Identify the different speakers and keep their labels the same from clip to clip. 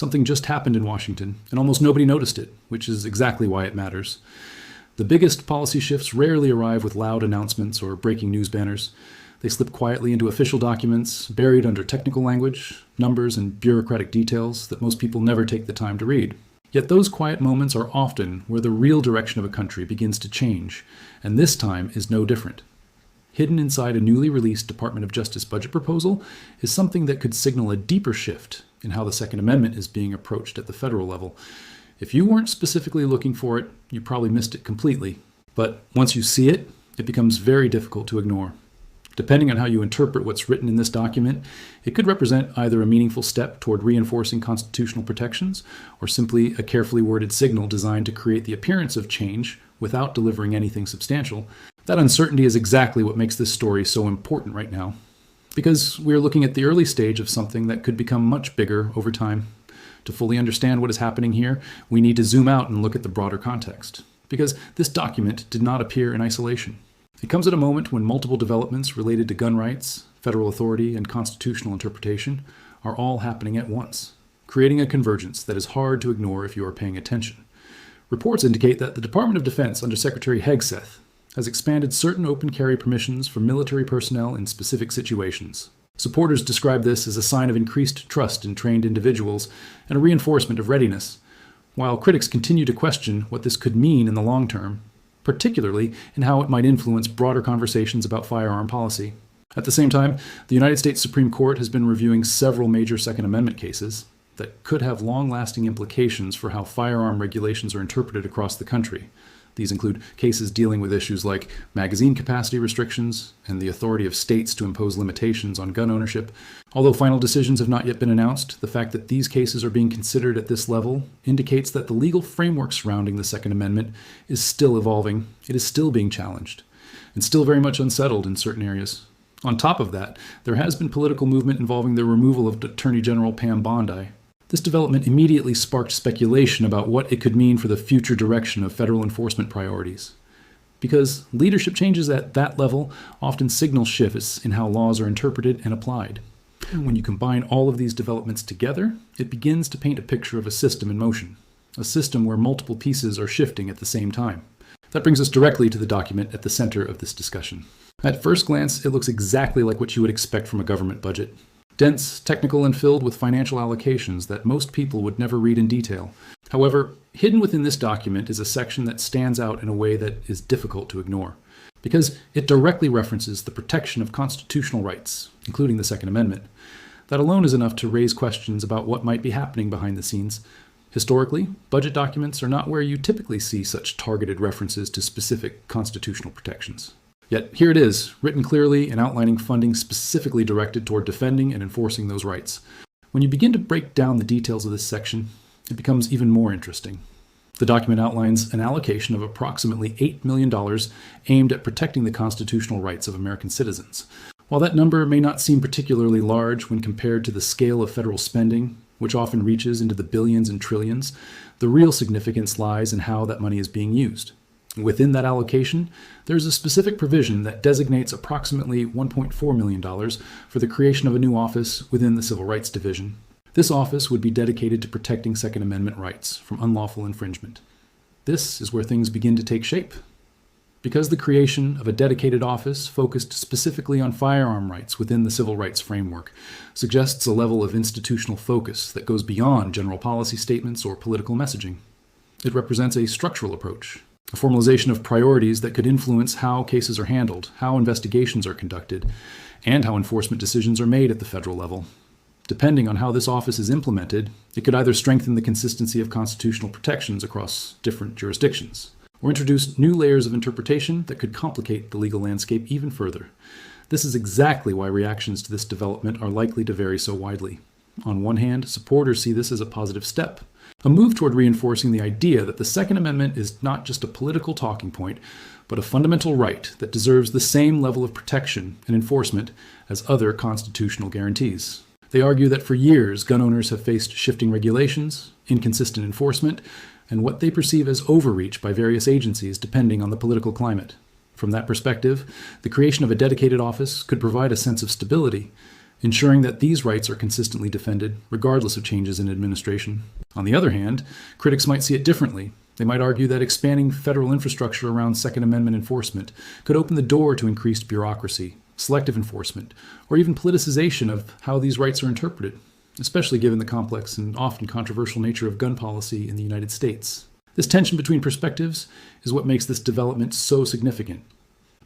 Speaker 1: Something just happened in Washington, and almost nobody noticed it, which is exactly why it matters. The biggest policy shifts rarely arrive with loud announcements or breaking news banners. They slip quietly into official documents, buried under technical language, numbers, and bureaucratic details that most people never take the time to read. Yet those quiet moments are often where the real direction of a country begins to change, and this time is no different. Hidden inside a newly released Department of Justice budget proposal is something that could signal a deeper shift in how the Second Amendment is being approached at the federal level. If you weren't specifically looking for it, you probably missed it completely. But once you see it, it becomes very difficult to ignore. Depending on how you interpret what's written in this document, it could represent either a meaningful step toward reinforcing constitutional protections or simply a carefully worded signal designed to create the appearance of change without delivering anything substantial. That uncertainty is exactly what makes this story so important right now, because we're looking at the early stage of something that could become much bigger over time. To fully understand what is happening here, we need to zoom out and look at the broader context, because this document did not appear in isolation. It comes at a moment when multiple developments related to gun rights, federal authority, and constitutional interpretation are all happening at once, creating a convergence that is hard to ignore if you are paying attention. Reports indicate that the Department of Defense under Secretary Hegseth has expanded certain open carry permissions for military personnel in specific situations. Supporters describe this as a sign of increased trust in trained individuals and a reinforcement of readiness, while critics continue to question what this could mean in the long term, particularly in how it might influence broader conversations about firearm policy. At the same time, the United States Supreme Court has been reviewing several major Second Amendment cases that could have long-lasting implications for how firearm regulations are interpreted across the country. These include cases dealing with issues like magazine capacity restrictions and the authority of states to impose limitations on gun ownership. Although final decisions have not yet been announced, the fact that these cases are being considered at this level indicates that the legal framework surrounding the Second Amendment is still evolving, it is still being challenged, and still very much unsettled in certain areas. On top of that, there has been political movement involving the removal of Attorney General Pam Bondi. This development immediately sparked speculation about what it could mean for the future direction of federal enforcement priorities. Because leadership changes at that level often signal shifts in how laws are interpreted and applied. When you combine all of these developments together, it begins to paint a picture of a system in motion, a system where multiple pieces are shifting at the same time. That brings us directly to the document at the center of this discussion. At first glance, it looks exactly like what you would expect from a government budget. Dense, technical, and filled with financial allocations that most people would never read in detail. However, hidden within this document is a section that stands out in a way that is difficult to ignore, because it directly references the protection of constitutional rights, including the Second Amendment. That alone is enough to raise questions about what might be happening behind the scenes. Historically, budget documents are not where you typically see such targeted references to specific constitutional protections. Yet here it is, written clearly and outlining funding specifically directed toward defending and enforcing those rights. When you begin to break down the details of this section, it becomes even more interesting. The document outlines an allocation of approximately $8 million aimed at protecting the constitutional rights of American citizens. While that number may not seem particularly large when compared to the scale of federal spending, which often reaches into the billions and trillions, the real significance lies in how that money is being used. Within that allocation, there's a specific provision that designates approximately $1.4 million for the creation of a new office within the Civil Rights Division. This office would be dedicated to protecting Second Amendment rights from unlawful infringement. This is where things begin to take shape. Because the creation of a dedicated office focused specifically on firearm rights within the civil rights framework suggests a level of institutional focus that goes beyond general policy statements or political messaging. It represents a structural approach, a formalization of priorities that could influence how cases are handled, how investigations are conducted, and how enforcement decisions are made at the federal level. Depending on how this office is implemented, it could either strengthen the consistency of constitutional protections across different jurisdictions, or introduce new layers of interpretation that could complicate the legal landscape even further. This is exactly why reactions to this development are likely to vary so widely. On one hand, supporters see this as a positive step, a move toward reinforcing the idea that the Second Amendment is not just a political talking point, but a fundamental right that deserves the same level of protection and enforcement as other constitutional guarantees. They argue that for years, gun owners have faced shifting regulations, inconsistent enforcement, and what they perceive as overreach by various agencies depending on the political climate. From that perspective, the creation of a dedicated office could provide a sense of stability, ensuring that these rights are consistently defended, regardless of changes in administration. On the other hand, critics might see it differently. They might argue that expanding federal infrastructure around Second Amendment enforcement could open the door to increased bureaucracy, selective enforcement, or even politicization of how these rights are interpreted, especially given the complex and often controversial nature of gun policy in the United States. This tension between perspectives is what makes this development so significant,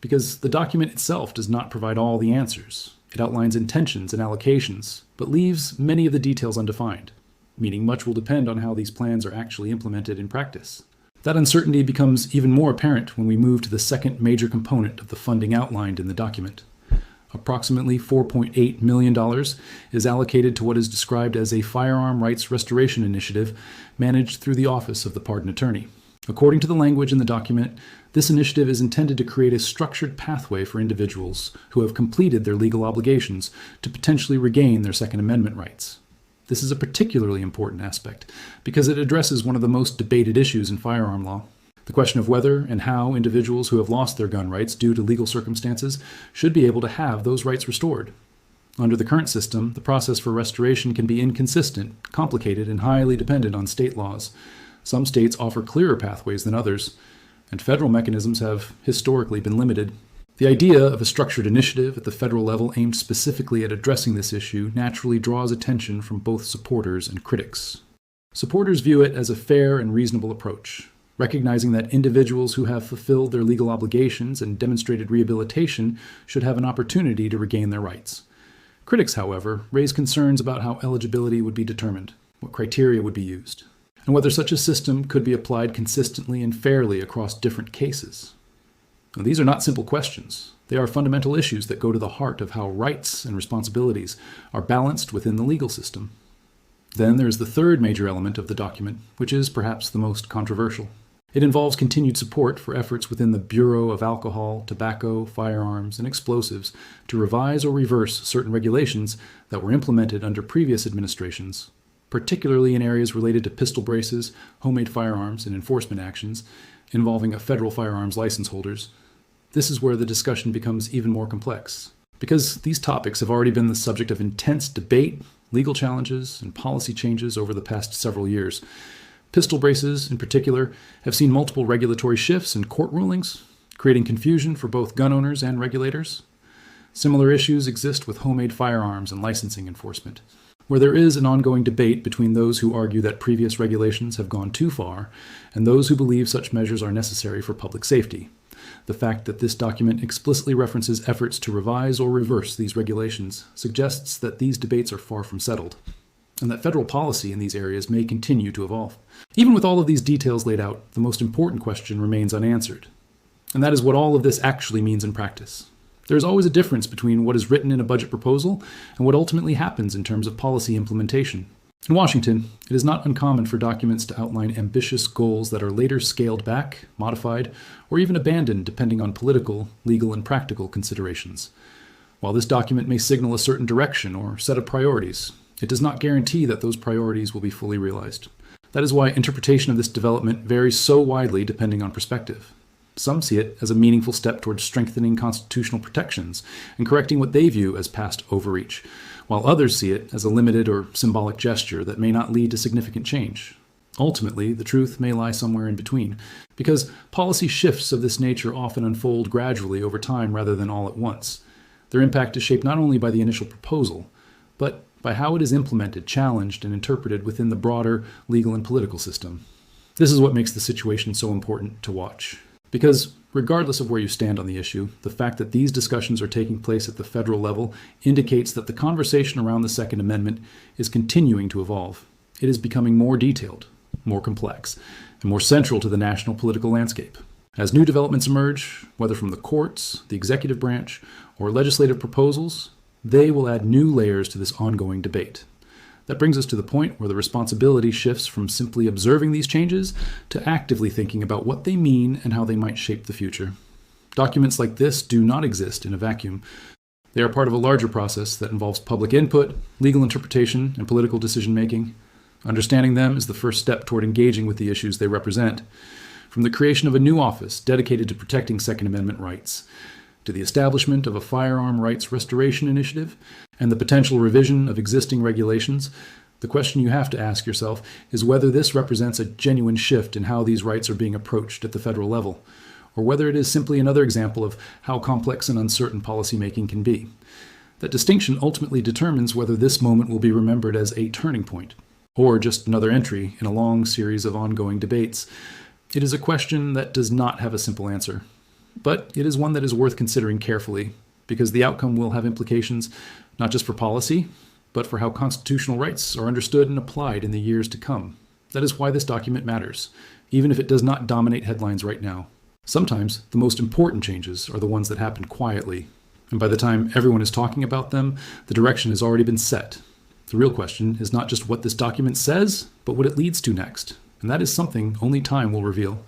Speaker 1: because the document itself does not provide all the answers. It outlines intentions and allocations, but leaves many of the details undefined, meaning much will depend on how these plans are actually implemented in practice. That uncertainty becomes even more apparent when we move to the second major component of the funding outlined in the document. Approximately $4.8 million is allocated to what is described as a firearm rights restoration initiative managed through the Office of the Pardon Attorney. According to the language in the document, this initiative is intended to create a structured pathway for individuals who have completed their legal obligations to potentially regain their Second Amendment rights. This is a particularly important aspect because it addresses one of the most debated issues in firearm law. The question of whether and how individuals who have lost their gun rights due to legal circumstances should be able to have those rights restored. Under the current system, the process for restoration can be inconsistent, complicated, and highly dependent on state laws. Some states offer clearer pathways than others, and federal mechanisms have historically been limited. The idea of a structured initiative at the federal level aimed specifically at addressing this issue naturally draws attention from both supporters and critics. Supporters view it as a fair and reasonable approach, recognizing that individuals who have fulfilled their legal obligations and demonstrated rehabilitation should have an opportunity to regain their rights. Critics, however, raise concerns about how eligibility would be determined, what criteria would be used, and whether such a system could be applied consistently and fairly across different cases. Now, these are not simple questions. They are fundamental issues that go to the heart of how rights and responsibilities are balanced within the legal system. Then there is the third major element of the document, which is perhaps the most controversial. It involves continued support for efforts within the Bureau of Alcohol, Tobacco, Firearms, and Explosives to revise or reverse certain regulations that were implemented under previous administrations, particularly in areas related to pistol braces, homemade firearms, and enforcement actions involving federal firearms license holders. This is where the discussion becomes even more complex, because these topics have already been the subject of intense debate, legal challenges, and policy changes over the past several years. Pistol braces, in particular, have seen multiple regulatory shifts and court rulings, creating confusion for both gun owners and regulators. Similar issues exist with homemade firearms and licensing enforcement, where there is an ongoing debate between those who argue that previous regulations have gone too far and those who believe such measures are necessary for public safety. The fact that this document explicitly references efforts to revise or reverse these regulations suggests that these debates are far from settled, and that federal policy in these areas may continue to evolve. Even with all of these details laid out, the most important question remains unanswered, and that is what all of this actually means in practice. There is always a difference between what is written in a budget proposal and what ultimately happens in terms of policy implementation. In Washington, it is not uncommon for documents to outline ambitious goals that are later scaled back, modified, or even abandoned depending on political, legal, and practical considerations. While this document may signal a certain direction or set of priorities, it does not guarantee that those priorities will be fully realized. That is why interpretation of this development varies so widely depending on perspective. Some see it as a meaningful step towards strengthening constitutional protections and correcting what they view as past overreach, while others see it as a limited or symbolic gesture that may not lead to significant change. Ultimately, the truth may lie somewhere in between, because policy shifts of this nature often unfold gradually over time rather than all at once. Their impact is shaped not only by the initial proposal, but by how it is implemented, challenged, and interpreted within the broader legal and political system. This is what makes the situation so important to watch. Because regardless of where you stand on the issue, the fact that these discussions are taking place at the federal level indicates that the conversation around the Second Amendment is continuing to evolve. It is becoming more detailed, more complex, and more central to the national political landscape. As new developments emerge, whether from the courts, the executive branch, or legislative proposals, they will add new layers to this ongoing debate. That brings us to the point where the responsibility shifts from simply observing these changes to actively thinking about what they mean and how they might shape the future. Documents like this do not exist in a vacuum. They are part of a larger process that involves public input, legal interpretation, and political decision-making. Understanding them is the first step toward engaging with the issues they represent. From the creation of a new office dedicated to protecting Second Amendment rights, to the establishment of a firearm rights restoration initiative, and the potential revision of existing regulations, the question you have to ask yourself is whether this represents a genuine shift in how these rights are being approached at the federal level, or whether it is simply another example of how complex and uncertain policymaking can be. That distinction ultimately determines whether this moment will be remembered as a turning point, or just another entry in a long series of ongoing debates. It is a question that does not have a simple answer, but it is one that is worth considering carefully, because the outcome will have implications not just for policy, but for how constitutional rights are understood and applied in the years to come. That is why this document matters, even if it does not dominate headlines right now. Sometimes the most important changes are the ones that happen quietly, and by the time everyone is talking about them, the direction has already been set. The real question is not just what this document says, but what it leads to next, and that is something only time will reveal.